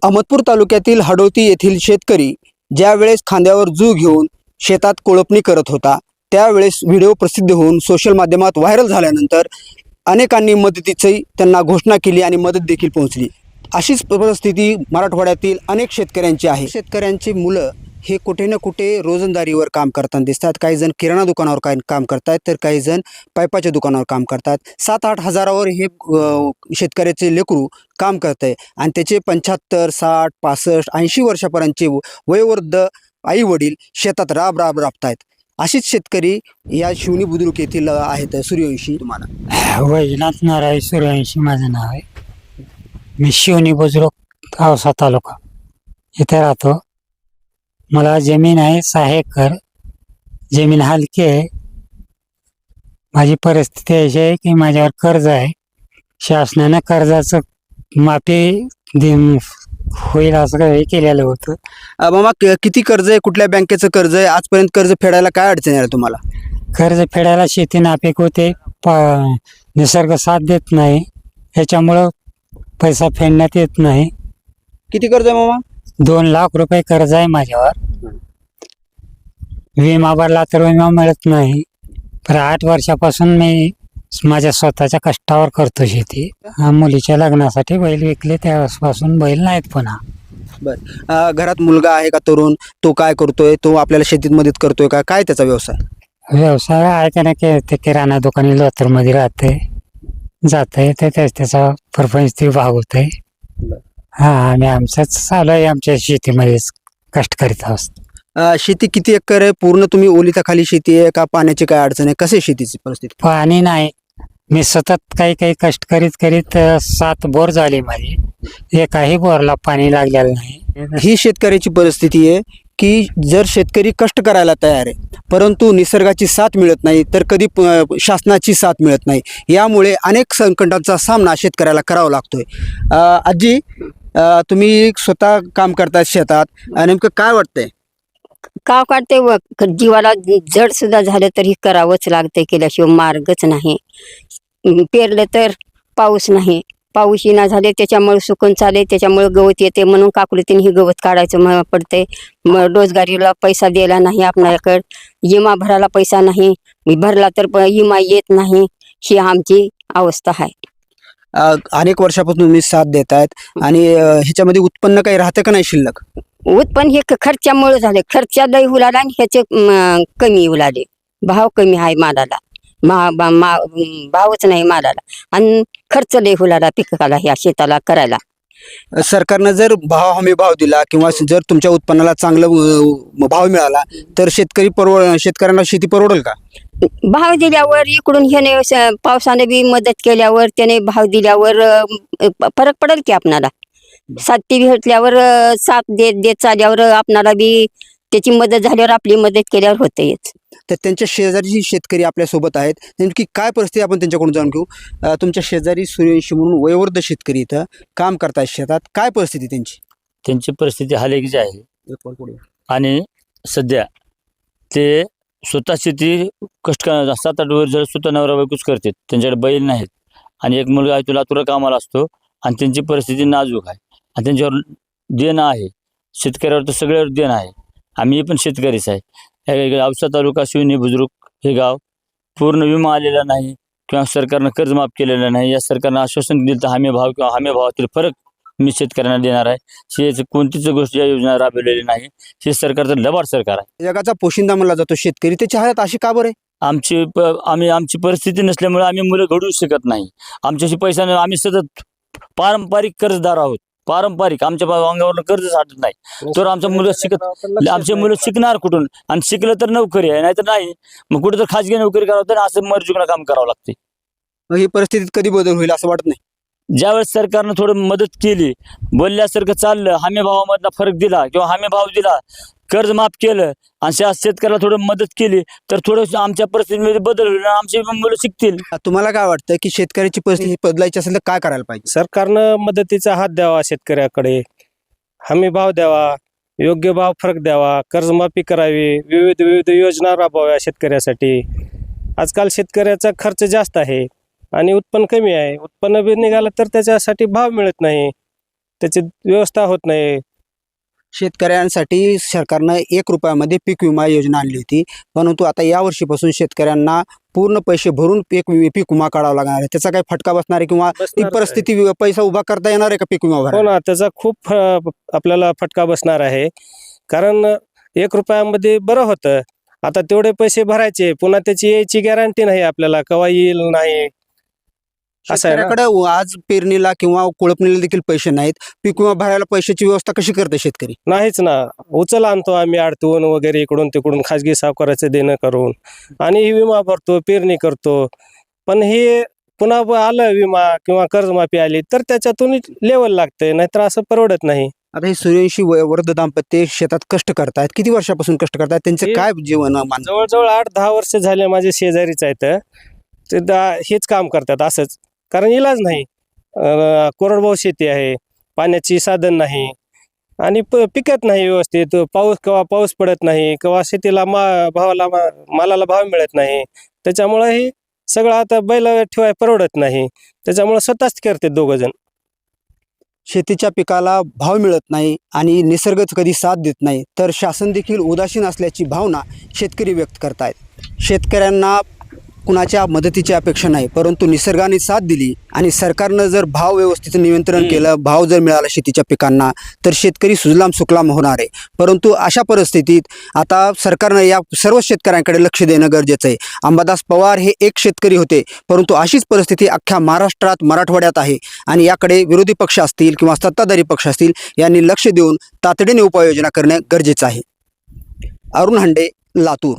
अहमदपूर तालुक्यातील हडोती येथील शेतकरी ज्यावेळेस खांद्यावर जू घेऊन शेतात कोळपणी करत होता त्यावेळेस व्हिडिओ प्रसिद्ध होऊन सोशल माध्यमात व्हायरल झाल्यानंतर अनेकांनी मदतीची त्यांना घोषणा केली आणि मदत देखील पोहोचली। अशीच परिस्थिती मराठवाड्यातील अनेक शेतकऱ्यांची आहे। शेतकऱ्यांची मुलं हे कुठे ना कुठे रोजंदारीवर काम करताना दिसतात। काही जण किराणा दुकानावर काम करतात तर काही जण पाईपाच्या दुकानावर काम करतात। 7-8 हजारावर हे शेतकऱ्याचे लेकरू काम करते आणि त्याचे 75, 60, 65, 80 वर्षापर्यंतचे वयोवृद्ध आई वडील शेतात राबतायत। अशीच शेतकरी या शिवणी बुद्रुक येथील आहेत। सूर्यवंशी तुम्हाला वैजनाथ नारायण सूर्यवंशी माझं नाव आहे। मी शिवणी बुद्रुक औसा तालुका इथे राहतो। मला जमीन आहे 6 एकर। जमीन हलकी आहे। माझी परिस्थिती अशी आहे की माझ्यावर कर्ज आहे। शासनाने कर्जाचं माफी होईल असं हे केलेलं होतं। मामा किती कर्ज आहे, कुठल्या बँकेचं कर्ज आहे, आजपर्यंत कर्ज फेडायला काय अडचण आहे तुम्हाला? कर्ज फेडायला शेती नापीक होते, निसर्ग साथ देत नाही, याच्यामुळं पैसा फेडण्यात येत नाही। किती कर्ज आहे मामा? 2 लाख रुपये कर्ज आहे माझ्यावर। विमा भरला तर विमा मिळत नाही। पण 8 वर्षापासून मी माझ्या स्वतःच्या कष्टावर करतो शेती। मुलीच्या लग्नासाठी बैल विकले, त्यापासून बैल नाहीत पुन्हा। बर, घरात मुलगा आहे का तरुण? तो काय करतोय? तो आपल्याला शेतीत मदत करतोय का? काय त्याचा व्यवसाय? व्यवसाय आहे त्याने ते किराणा दुकानी लोथरमध्ये राहते, जाते, त्याचा परपंच ते भागवत आहे। हा, आम्ही आमचंच चालू आहे, आमच्या शेतीमध्येच कष्ट करीत आहोत। शेती किती एकर आहे? पूर्ण तुम्ही ओलिताखाली शेती आहे का? पाण्याची काय अडचण आहे? कशी शेतीची परिस्थिती? पाणी नाही। मी सतत काही कष्ट करीत 7 बोर झाले माझे, एकाही बोरला पाणी लागलेलं नाही। ही शेतकऱ्याची परिस्थिती आहे की जर शेतकरी कष्ट करायला तयार आहे परंतु निसर्गाची साथ मिळत नाही, तर कधी शासनाची साथ मिळत नाही। यामुळे अनेक संकटांचा सामना शेतकऱ्याला करावा लागतोय। आजी, तुम्ही स्वतः काम करताय शेतात, नेमकं काय वाटतंय? का काढते व जीवाला जड सुद्धा झालं तरी करावंच लागते, केल्याशिवाय मार्गच नाही। पेरलं तर पाऊस नाही, पाऊस येणं झाले त्याच्यामुळे सुकून चाले, त्याच्यामुळे गवत येते म्हणून काकुलीतीने ही गवत काढायचं पडते। रोजगारीला पैसा द्यायला नाही आपल्याकडे, विमा भरायला पैसा नाही, भरला तर विमा येत नाही। ही आमची अवस्था आहे। अनेक वर्षापासून तुम्ही साथ देतायत आणि ह्याच्यामध्ये उत्पन्न काही राहतं का नाही शिल्लक? उत्पन्न हे खर्चामुळे झाले, खर्चा लई उलाला आणि ह्याचे कमी उलाले। भाव कमी आहे मालाला, भावच नाही मालाला आणि खर्च लई उलाला पिकाला, ह्या शेताला करायला। सरकारनं जर हमी भाव दिला किंवा जर तुमच्या उत्पन्नाला चांगला भाव मिळाला तर शेतकऱ्यांना शेती परवडेल का? भाव दिल्यावर इकडून ह्याने पावसाने बी मदत केल्यावर, त्याने भाव दिल्यावर फरक पडेल की आपणाला। साथ भेटल्यावर, साथ देत चालल्यावर आपणाला बी त्याची मदत झाल्यावर आपली मदत केल्यावर होतेच। तर त्यांच्या शेजारी शेतकरी आपल्या सोबत आहेत, नेमकी काय परिस्थिती आपण त्यांच्याकडून जाणून घेऊ। तुमच्या शेजारी सूर्यवंशी म्हणून वयोवृद्ध शेतकरी इथं काम करतात शेतात, काय परिस्थिती त्यांची परिस्थिती हालेकीची आहे आणि सध्या ते स्वतः शेती कष्ट 7-8 वर्ष झालं स्वतः नवरा बायकोच करतात। त्यांच्याकडे बैल नाहीत आणि एक मुलगा आहे तो लातूरला कामाला असतो आणि त्यांची परिस्थिती नाजूक आहे आणि त्यांच्यावर देणं आहे, शेतकऱ्यावर तर सगळ्यावर देणं आहे। आम्ही पण शेतकरीच आहे। औसा तालुका शिवणी बुद्रुक हे गाव पूर्ण विमा आलेला नाही किंवा सरकारनं कर्ज माफ केलेलं नाही। या सरकारनं आश्वासन दिलं तर हमी भाव किंवा हमी भावातील फरक मी शेतकऱ्यांना देणार आहे। शेतीची कोणतीच गोष्ट या योजना राबवलेली नाही। हे सरकारचं लबाड सरकार आहे। जगाचा पोशिंदा म्हणला जातो शेतकरी, त्याच्या हातात अशी का बरं आहे? आमची परिस्थिती नसल्यामुळे आम्ही मुलं घडवू शकत नाही। आमच्याशी पैसा नाही, आम्ही सतत पारंपरिक कर्जदार आहोत। पारंपरिक आमच्या अंगावर कर्ज साठत नाही, तर आमचे मुलं शिकणार कुठून? आणि शिकलं तर नोकरी आहे, नाहीतर नाही। मग कुठं तर खाजगी नोकरी करावं तर असं मर्जीनं काम करावं लागते। मग ही परिस्थितीत कधी बदल होईल असं वाटत नाही? ज्यावेळेस सरकारनं थोडं मदत केली, बोलल्यासारखं चाललं, हमी भावामधला फरक दिला किंवा हमी भाव दिला, कर्ज माफ केलं आणि शेतकऱ्याला थोडं मदत केली तर थोडं आमच्या परिस्थितीमध्ये बदल होईल, आमची मुलं शिकतील। तुम्हाला काय वाटतं की शेतकऱ्याची परिस्थिती बदलायची असेल तर काय करायला पाहिजे? सरकारनं मदतीचा हात द्यावा, शेतकऱ्याकडे हमी भाव द्यावा, योग्य भाव फरक द्यावा, कर्जमाफी करावी, विविध योजना राबवाव्या शेतकऱ्यासाठी। आजकाल शेतकऱ्याचा खर्च जास्त आहे आणि उत्पन्न कमी आहे। उत्पन्न बी निघालं तर त्याच्यासाठी भाव मिळत नाही। त्याची व्यवस्था होत नाही. शेतकऱ्यांसाठी सरकारनं 1 रुपयामध्ये पीक विमा योजना आणली होती, परंतु आता या वर्षीपासून शेतकऱ्यांना पूर्ण पैसे भरून पीक विमा काढावा लागणार आहे. त्याचा काही फटका बसणार आहे किंवा ती बसणारच आहे. परिस्थिती पैसा उभा करता येणार आहे का पीक विमा हो भरायला? ना, त्याचा खूप आपल्याला फटका बसणार आहे. कारण 1 रुपयामध्ये बरं होतं. आता तेवढे पैसे भरायचे, पुन्हा त्याची यायची गॅरंटी नाही आपल्याला, केव्हा येईल नाही. असं आहे ना. शेतकऱ्याकडे आज पेरणीला किंवा कोळपणीला देखील पैसे नाहीत. पीक विमा भरायला पैशाची व्यवस्था कशी करते शेतकरी? नाहीच ना. उचल आणतो आम्ही आडतून वगैरे इकडून तिकडून खाजगी सावकाराचं देणं करून आणि ही विमा भरतो, पेरणी करतो. पण हे पुन्हा आलं विमा किंवा कर्जमाफी आली तर त्याच्यातून लेवल लागते, नाहीतर असं परवडत नाही. आता हे सूर्यवंशी वृद्ध दाम्पत्य शेतात कष्ट करतायत. किती वर्षापासून कष्ट करतायत? त्यांचं हे काय जीवनमान? जवळजवळ 8-10 वर्ष झाले माझे शेजारीच आहेत. ते हेच काम करतात असंच, कारण इलाज नाही. कोरडवाहू शेती आहे, पाण्याची साधन नाही आणि पिकत नाही व्यवस्थित. केव्हा पाऊस पडत नाही, केव्हा शेतीला मालाला भाव मिळत नाही. त्याच्यामुळं हे सगळं आता बैल ठेवाय परवडत नाही. त्याच्यामुळं स्वतःच करते दोघं जण. शेतीच्या पिकाला भाव मिळत नाही आणि निसर्गच कधी साथ देत नाही, तर शासन देखील उदासीन असल्याची भावना शेतकरी व्यक्त करतायत. शेतकऱ्यांना कुणाच्या मदतीची अपेक्षा नाही, परंतु निसर्गाने साथ दिली आणि सरकारनं जर भाव व्यवस्थित नियंत्रण केलं, भाव जर मिळाला शेतीच्या पिकांना, तर शेतकरी सुजलाम सुफलाम होणार आहे. परंतु अशा परिस्थितीत आता सरकारनं या सर्व शेतकऱ्यांकडे लक्ष देणं गरजेचं आहे. अंबादास पवार हे एक शेतकरी होते, परंतु अशीच परिस्थिती अख्ख्या महाराष्ट्रात, मराठवाड्यात आहे आणि याकडे विरोधी पक्ष असतील किंवा सत्ताधारी पक्ष असतील यांनी लक्ष देऊन तातडीने उपाययोजना करणे गरजेचं आहे. अरुण हांडे, लातूर.